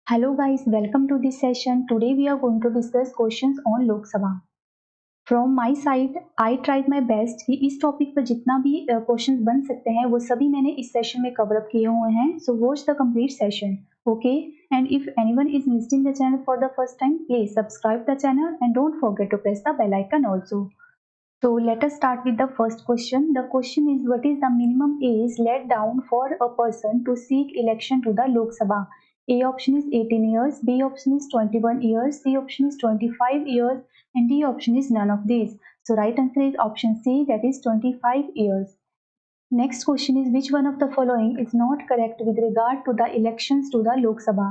Hello guys, welcome to this session. Today we are going to discuss questions on Lok Sabha. From my side, I tried my best कि इस topic पर जितना भी questions बन सकते हैं वो सभी मैंने इस सेशन में कवर अप किए हुए हैं. So watch the complete session. Okay, and if anyone is visiting the channel for the first time, please subscribe the channel and don't forget to press the bell icon also. So let us start with the first question. The question is, what is the minimum age laid down for a person to seek election to the Lok Sabha? A option is 18 years, B option is 21 years, C option is 25 years, and D option is none of these. So right answer is option C, that is 25 years. Next question is, which one of the following is not correct with regard to the elections to the Lok Sabha?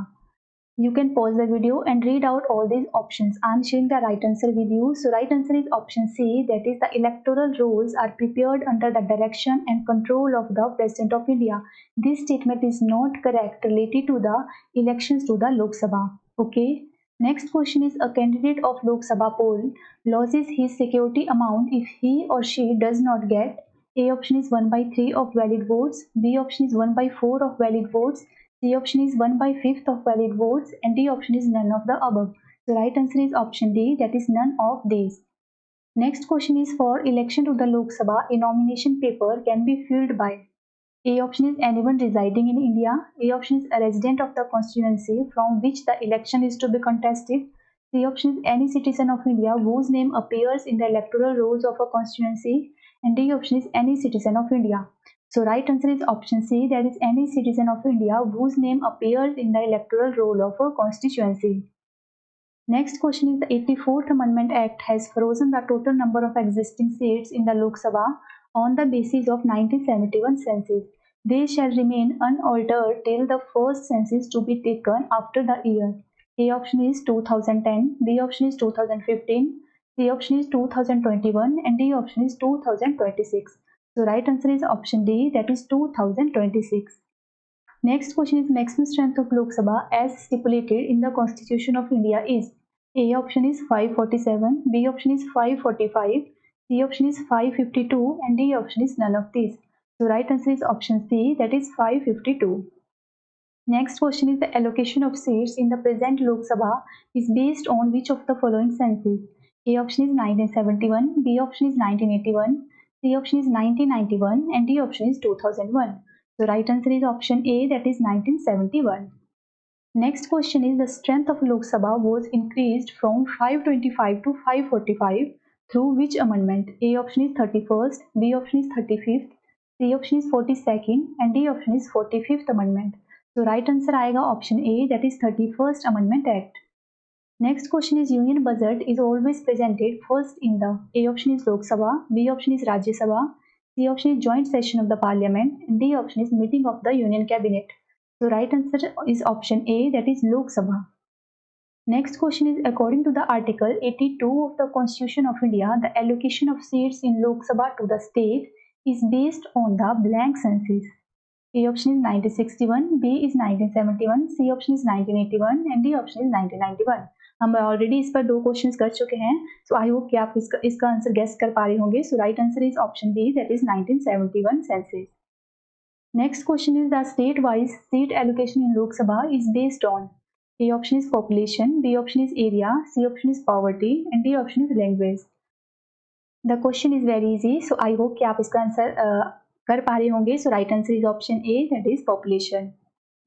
You can pause the video and read out all these options. I am sharing the right answer with you. So right answer is option C, that is the electoral rolls are prepared under the direction and control of the President of India. This statement is not correct related to the elections to the Lok Sabha. Okay. Next question is, a candidate of Lok Sabha poll loses his security amount if he or she does not get. A option is 1 by 3 of valid votes, B option is 1 by 4 of valid votes, C option is 1 by 5th of valid votes, and D option is none of the above. The right answer is option D, that is none of these. Next question is, for election to the Lok Sabha, a nomination paper can be filled by A option is anyone residing in India, A option is a resident of the constituency from which the election is to be contested, C option is any citizen of India whose name appears in the electoral rolls of a constituency, and D option is any citizen of India. So right answer is option C, that is any citizen of India whose name appears in the electoral roll of a constituency. Next question is, the 84th Amendment Act has frozen the total number of existing seats in the Lok Sabha on the basis of 1971 census. They shall remain unaltered till the first census to be taken after the year. A option is 2010, B option is 2015, C option is 2021, and D option is 2026. So right answer is option D, that is 2026. Next question is, maximum strength of Lok Sabha as stipulated in the Constitution of India is A option is 547, B option is 545, C option is 552, and D option is none of these. So right answer is option C, that is 552. Next question is, the allocation of seats in the present Lok Sabha is based on which of the following census? A option is 1971, B option is 1981, C option is 1991, and D option is 2001. The right answer is option A, that is 1971. Next question is, the strength of Lok Sabha was increased from 525 to 545 through which amendment? A option is 31st, B option is 35th, C option is 42nd, and D option is 45th amendment. So right answer आएगा option A, that is 31st Amendment Act. Next question is, union budget is always presented first in the A option is Lok Sabha, B option is Rajya Sabha, C option is joint session of the parliament, and D option is meeting of the union cabinet. So right answer is option A, that is Lok Sabha. Next question is, according to the Article 82 of the Constitution of India, the allocation of seats in Lok Sabha to the state is based on the blank census. A option is 1961, B is 1971, C option is 1981, and D option is 1991. हम already इस पर दो question कर चुके हैं, सो I hope कि आप इसका आंसर गेस कर पा रहे होंगे. So right answer is option B, that is 1971 census. Next question is, the state wise seat allocation in Lok Sabha is based on A option is population, B option is area, C option is poverty, and D option is language. The question is very easy, so I hope कि आप इसका answer कर पा रहे होंगे. So right answer is option A, that is population.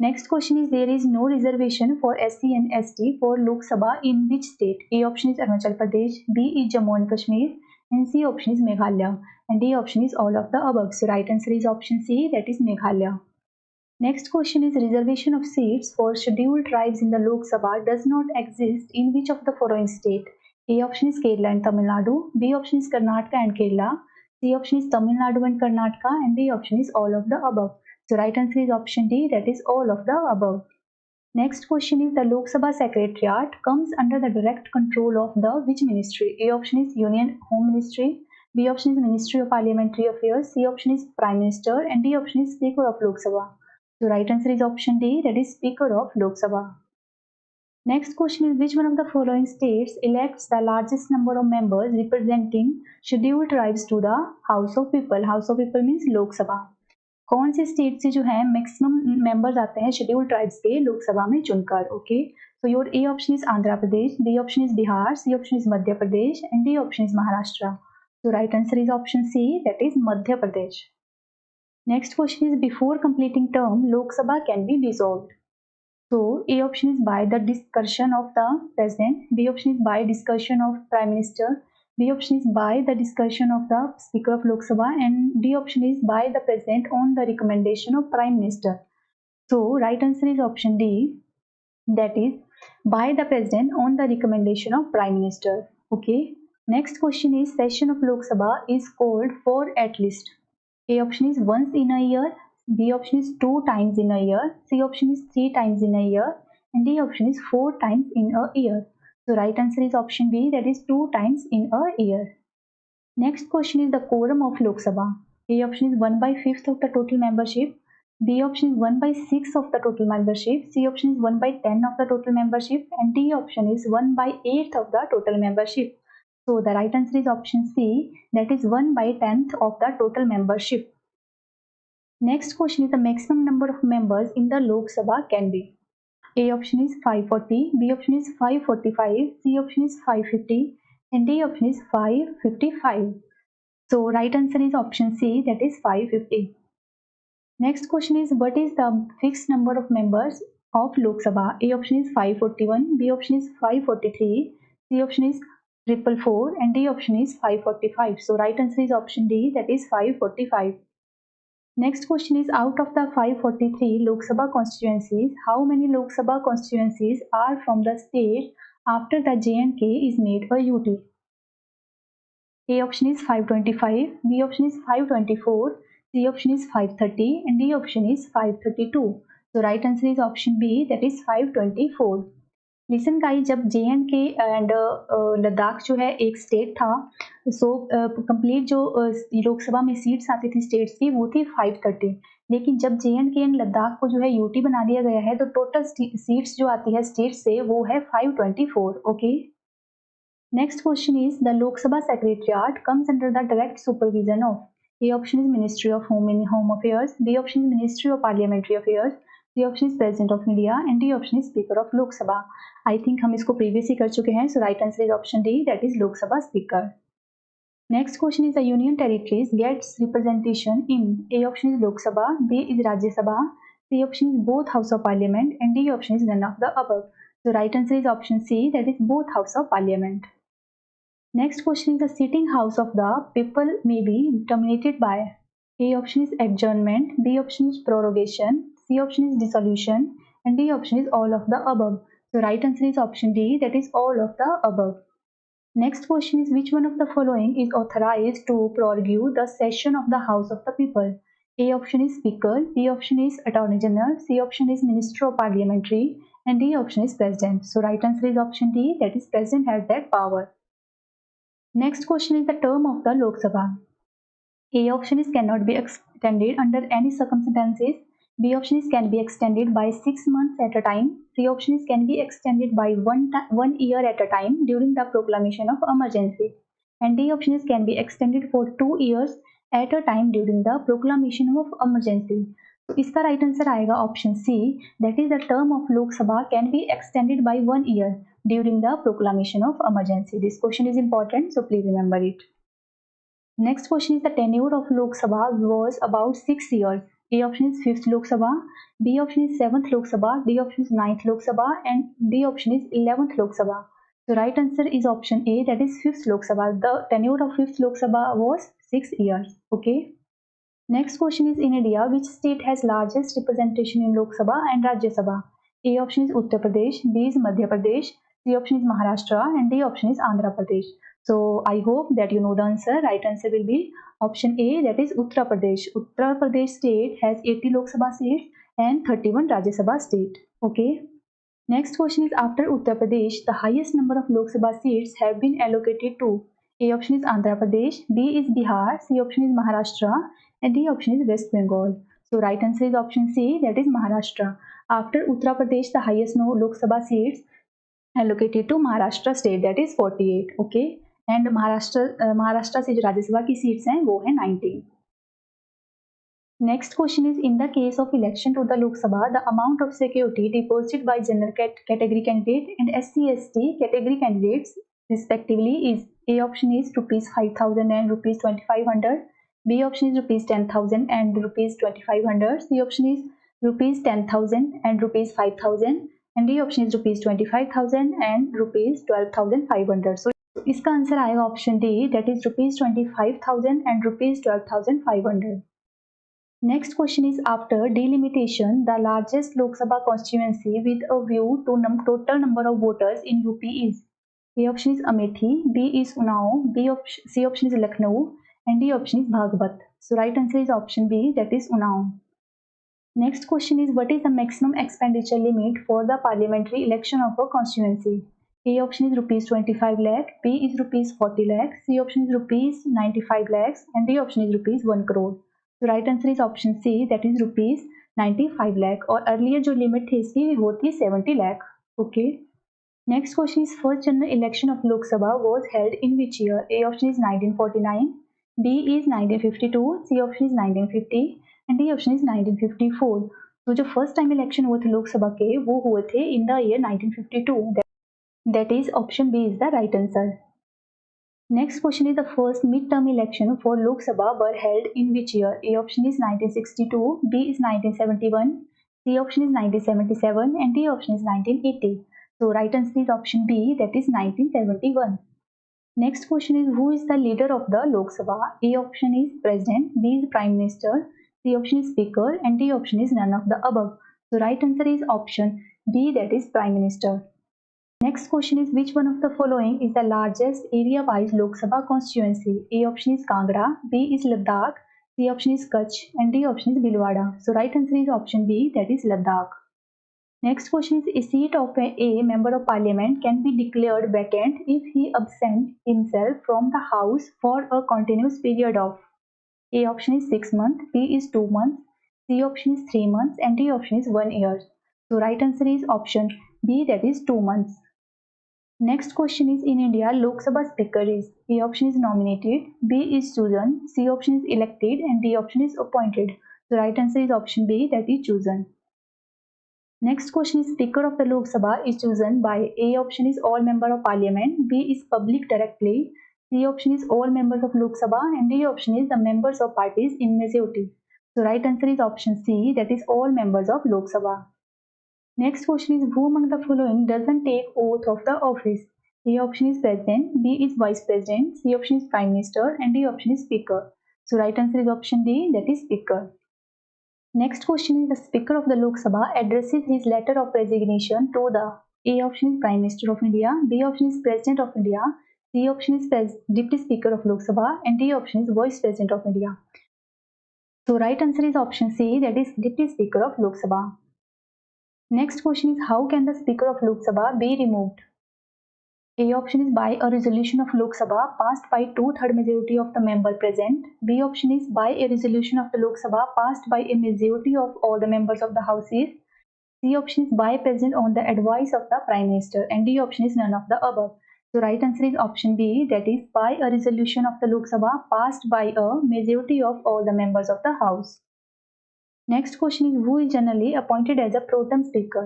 Next question is, there is no reservation for SC and ST for Lok Sabha in which state? A option is Arunachal Pradesh, B is Jammu and Kashmir, and C option is Meghalaya, and D option is all of the above. So right answer is option C, that is Meghalaya. Next question is, reservation of seats for scheduled tribes in the Lok Sabha does not exist in which of the following state? A option is Kerala and Tamil Nadu, B option is Karnataka and Kerala, C option is Tamil Nadu and Karnataka, and D option is all of the above. So right answer is option D, that is all of the above. Next question is, the Lok Sabha Secretariat comes under the direct control of the which ministry? A option is Union Home Ministry, B option is Ministry of Parliamentary Affairs, C option is Prime Minister, and D option is Speaker of Lok Sabha. So right answer is option D, that is Speaker of Lok Sabha. Next question is, which one of the following states elects the largest number of members representing scheduled tribes to the House of People? House of People means Lok Sabha. कौन से state से जो है maximum members आते हैं schedule tribes के लोकसभा में चुनकर? Okay, so your A option is Andhra Pradesh, B option is Bihar, C option is Madhya Pradesh and D option is Maharashtra. So right answer is option C, that is Madhya Pradesh. Next question is, before completing term, Lok Sabha can be dissolved. So A option is by the discussion of the president, B option is by discussion of prime minister, B option is by the discussion of the speaker of Lok Sabha, and D option is by the president on the recommendation of prime minister. So right answer is option D, that is by the president on the recommendation of prime minister. Okay. Next question is, session of Lok Sabha is called for at least. A option is once in a year, B option is 2 times in a year, C option is 3 times in a year, and D option is 4 times in a year. So right answer is option B, that is 2 times in a year. Next question is the quorum of Lok Sabha. A option is 1/5 of the total membership, B option is 1/6 of the total membership, C option is 1/10 of the total membership, and D option is 1/8 of the total membership. So the right answer is option C, that is 1/10 of the total membership. Next question is, the maximum number of members in the Lok Sabha can be. A option is 540, B option is 545, C option is 550, and D option is 555. So right answer is option C, that is 550. Next question is, what is the fixed number of members of Lok Sabha? A option is 541, B option is 543, C option is 444, and D option is 545. So right answer is option D, that is 545. Next question is, out of the 543 Lok Sabha constituencies, how many Lok Sabha constituencies are from the state after the J&K is made a UT? A option is 525, B option is 524, C option is 530, and D option is 532. So right answer is option B, that is 524. Listen guys, जब J&K and Ladakh जो है एक state था, so complete जो लोकसभा में seats आती थी states की वो थी 530, लेकिन जब J&K एंड लद्दाख को जो है यूटी बना दिया गया है तो टोटल सीट्स जो आती है स्टेट से वो है 524. Okay. Next question is, the Lok Sabha secretariat comes under the direct supervision of. A option is ministry of home affairs, B option is ministry of parliamentary affairs, C option is president of India, and D option is speaker of Lok Sabha. I think हम इसको previous ही कर चुके हैं. So right answer is option D, that is Lok Sabha speaker. Next question is, the union territories gets representation in. A option is Lok Sabha, B is Rajya Sabha, C option is both house of parliament, and D option is none of the above. So right answer is option C, that is both house of parliament. Next question is, the sitting house of the people may be terminated by. A option is adjournment, B option is prorogation, C option is dissolution, and D option is all of the above. So right answer is option D, that is all of the above. Next question is, which one of the following is authorized to prorogue the session of the House of the People? A option is Speaker, B option is Attorney General, C option is Minister of Parliamentary, and D option is President. So right answer is option D, that is President has that power. Next question is, the term of the Lok Sabha. A option is cannot be extended under any circumstances, B option is can be extended by 6 months at a time, C option is can be extended by 1 year at a time during the proclamation of emergency, and D option is can be extended for 2 years at a time during the proclamation of emergency. तो इसका right answer आएगा option C, that is the term of Lok Sabha can be extended by 1 year during the proclamation of emergency. This question is important, so please remember it. Next question is, the tenure of Lok Sabha was about 6 years. A option is 5th Lok Sabha, B option is 7th Lok Sabha, D option is 9th Lok Sabha, and D option is 11th Lok Sabha. So right answer is option A, that is 5th Lok Sabha. The tenure of 5th Lok Sabha was 6 years. Okay. Next question is, in India, which state has largest representation in Lok Sabha and Rajya Sabha? A option is Uttar Pradesh, B is Madhya Pradesh, C option is Maharashtra, and D option is Andhra Pradesh. So I hope that you know the answer. Right answer will be option A, that is Uttar Pradesh. Uttar Pradesh state has 80 Lok Sabha seats and 31 Rajya Sabha seats. Okay. Next question is, after Uttar Pradesh, the highest number of Lok Sabha seats have been allocated to. A option is Andhra Pradesh, B is Bihar, C option is Maharashtra, and D option is West Bengal. So right answer is option C, that is Maharashtra. After Uttar Pradesh, the highest Lok Sabha seats allocated to Maharashtra state, that is 48. Okay. And Maharashtra से जो राज्यसभा की seats हैं वो है 19. Next question is, in the case of election to the Lok Sabha, the amount of security deposited by general category candidate and SC/ST category candidates respectively is: A option is rupees 5,000 and rupees 2,500, B option is rupees 10,000 and rupees 2,500, C option is rupees 10,000 and rupees 5,000, and D option is rupees 25,000 and rupees 12,500. So इसका answer आएगा option D, that is rupees 25,000 and rupees 12,500. Next question is, after delimitation, the largest Lok Sabha constituency with a view to total number of voters in UP is: A option is Amethi, B is Unnao, C option is Lucknow, and D option is Bhagpat. So right answer is option B, that is Unnao. Next question is, what is the maximum expenditure limit for the parliamentary election of a constituency? A option is rupees 25 lakh, B is rupees 40 lakh, C option is rupees 95 lakhs, and D option is rupees 1 crore. तो right answer is option C, that is rupees 95 lakh, और earlier जो limit थी इसकी वो थी 70 lakh. Okay. Next question is, first general election of Lok Sabha was held in which year? A option is 1949, B is 1952, C option is 1950, and D option is 1954. तो जो first time election हुए थे लोकसभा के वो हुए थे in the year 1952. That is option B is the right answer. Next question is, the first mid-term election for Lok Sabha were held in which year? A option is 1962, B is 1971, C option is 1977, and D option is 1980. So right answer is option B, that is 1971. Next question is, who is the leader of the Lok Sabha? A option is President, B is Prime Minister, C option is Speaker, and D option is none of the above. So right answer is option B, that is Prime Minister. Next question is, which one of the following is the largest area-wise Lok Sabha constituency? A option is Kangra, B is Ladakh, C option is Kutch, and D option is Bhilwara. So right answer is option B, that is Ladakh. Next question is, a seat of a member of parliament can be declared vacant if he absent himself from the house for a continuous period of: A option is 6 months, B is 2 months, C option is 3 months, and D option is 1 year. So right answer is option B, that is 2 months. Next question is, in India, Lok Sabha Speaker is: A option is nominated, B is chosen, C option is elected, and D option is appointed. The right answer is option B, that is chosen. Next question is, Speaker of the Lok Sabha is chosen by: A option is all member of parliament, B is public directly, C option is all members of Lok Sabha, and D option is the members of parties in majority. So right answer is option C, that is all members of Lok Sabha. Next question is, who among the following doesn't take oath of the office? A option is President, B is Vice President, C option is Prime Minister, and D option is Speaker. So right answer is option D, that is Speaker. Next question is, the Speaker of the Lok Sabha addresses his letter of resignation to the: A option is Prime Minister of India, B option is President of India, C option is Deputy Speaker of Lok Sabha, and D option is Vice President of India. So right answer is option C, that is Deputy Speaker of Lok Sabha. Next question is, how can the Speaker of Lok Sabha be removed? A option is by a resolution of Lok Sabha passed by 2/3 majority of the member present. B option is by a resolution of the Lok Sabha passed by a majority of all the members of the houses. C option is by President on the advice of the Prime Minister, and D option is none of the above. So right answer is option B, that is by a resolution of the Lok Sabha passed by a majority of all the members of the House. Next question is, who is generally appointed as a pro tem speaker?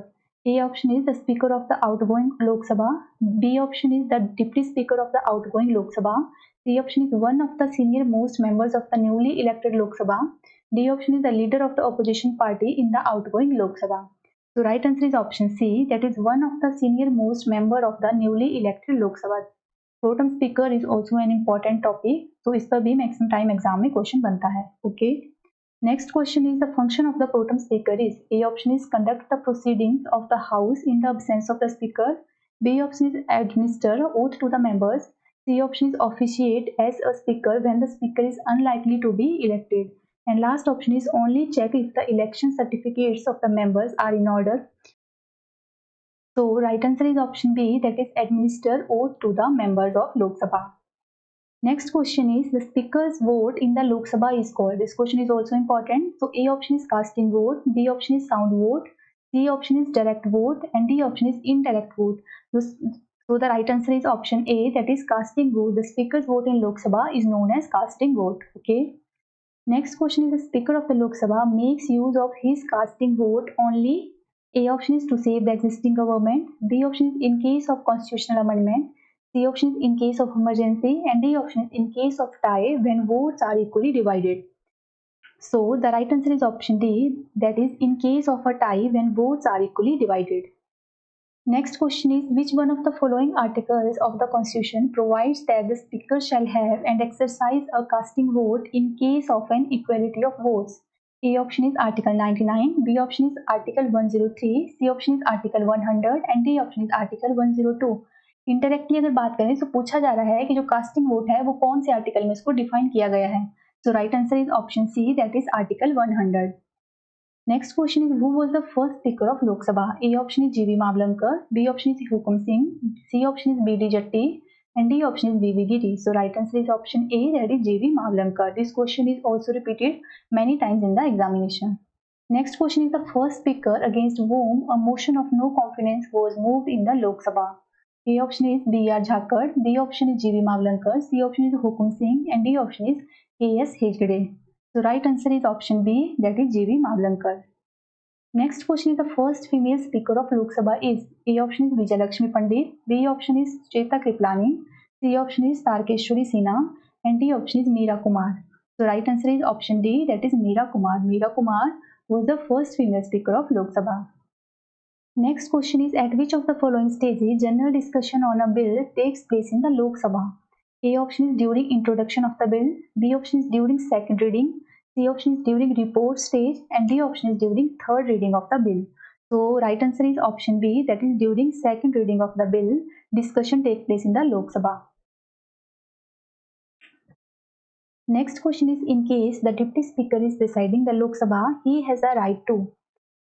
A option is the Speaker of the outgoing Lok Sabha, B option is the Deputy Speaker of the outgoing Lok Sabha, C option is one of the senior most members of the newly elected Lok Sabha, D option is the leader of the opposition party in the outgoing Lok Sabha. So right answer is option C, that is one of the senior most member of the newly elected Lok Sabha. Pro tem speaker is also an important topic, तो इस पर भी maximum time exam में question बनता है. Okay. Next question is, the function of the pro tem speaker is: A option is conduct the proceedings of the house in the absence of the speaker, B option is administer oath to the members, C option is officiate as a speaker when the speaker is unlikely to be elected, and last option is only check if the election certificates of the members are in order. So right answer is option B, that is administer oath to the members of Lok Sabha. Next question is, the speaker's vote in the Lok Sabha is called. This question is also important. So A option is casting vote, B option is sound vote, C option is direct vote, and D option is indirect vote. So the right answer is option A, that is casting vote. The speaker's vote in Lok Sabha is known as casting vote. Okay. Next question is the Speaker of the Lok Sabha makes use of his casting vote only. A option is to save the existing government. B option is in case of constitutional amendment. C option is in case of emergency. And D option is in case of tie when votes are equally divided. So the right answer is option D, that is in case of a tie when votes are equally divided. Next question is which one of the following articles of the Constitution provides that the Speaker shall have and exercise a casting vote in case of an equality of votes? A option is Article 99, B option is Article 103, C option is Article 100 and D option is Article 102. इंटरेक्टली अगर बात करें तो पूछा जा रहा है कि जो कास्टिंग वोट है वो कौन से आर्टिकल में इसको डिफाइन किया गया है. So right answer is option C, that is article 100. Next question is who was the first Speaker of Lok Sabha? A option is G.V. Mavlankar, B option is Hukum Singh, C option is B.D. Jatti and D option is V.V. Giri. So right answer is option A, that is G.V. Mavlankar. This question is also repeated many times in the examination. Next question is the first Speaker against whom a motion of no confidence was moved in the Lok Sabha. A option is B.R. Jhakkar, B option is G.V. Mavlankar, C option is Hukum Singh and D option is K.S. Hegde. So right answer is option B, that is G.V. Mavlankar. Next question is the first female Speaker of Lok Sabha is. A option is Vijayalakshmi Pandit, B option is Cheta Kriplani, C option is Tarkeshwari Sinha and D option is Meera Kumar. So right answer is option D, that is Meera Kumar. Meera Kumar was the first female Speaker of Lok Sabha. Next question is at which of the following stages general discussion on a bill takes place in the Lok Sabha? A option is during introduction of the bill, B option is during second reading, C option is during report stage and D option is during third reading of the bill. So right answer is option B, that is during second reading of the bill, discussion takes place in the Lok Sabha. Next question is in case the Deputy Speaker is presiding the Lok Sabha, he has a right to.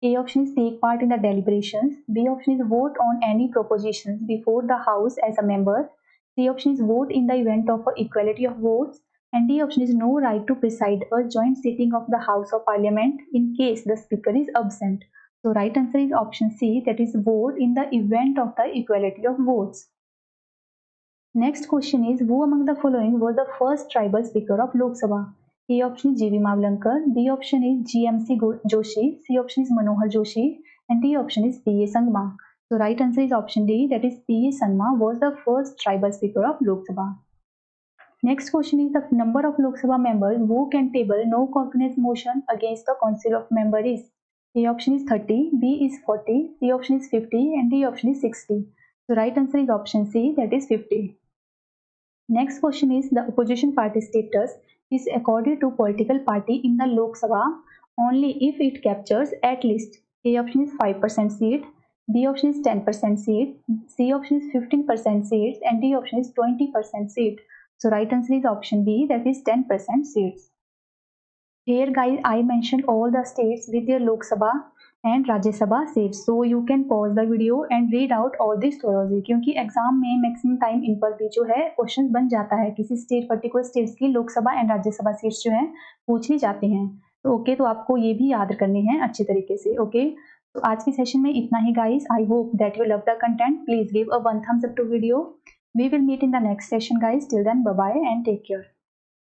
A option is take part in the deliberations, B option is vote on any propositions before the House as a member, C option is vote in the event of equality of votes and D option is no right to preside a joint sitting of the House of Parliament in case the Speaker is absent. So right answer is option C, that is vote in the event of the equality of votes. Next question is who among the following was the first tribal Speaker of Lok Sabha? A option is G.V. Mavlankar, B option is G.M.C. Joshi, C option is Manohar Joshi and D option is P.A. Sangma. So right answer is option D, that is P.A. Sangma was the first tribal Speaker of Lok Sabha. Next question is the number of Lok Sabha members who can table no confidence motion against the Council of Member is. A option is 30, B is 40, C option is 50 and D option is 60. So right answer is option C, that is 50. Next question is the opposition party status is accorded to political party in the Lok Sabha only if it captures at least. A option is 5% seat, B option is 10% seat, C option is 15% seats and D option is 20% seat. So right answer is option B, that is 10% seats. Here guys I mentioned all the states with their Lok Sabha and Rajya Sabha seats, so you can pause the video and read out all this thoroughly क्योंकि exam में maximum time in पर भी जो है question बन जाता है किसी स्टेट पर्टिकुलर स्टेट्स की लोक सभा एंड राज्य सभा सीट्स जो है पूछ ली जाती हैं. तो ओके, तो आपको ये भी याद करनी है अच्छी तरीके से. ओके, तो आज के सेशन में इतना ही guys. I hope that you love the content. Please give a 1 thumbs up to video. We will meet in the next session guys. Till then, bye bye and take care.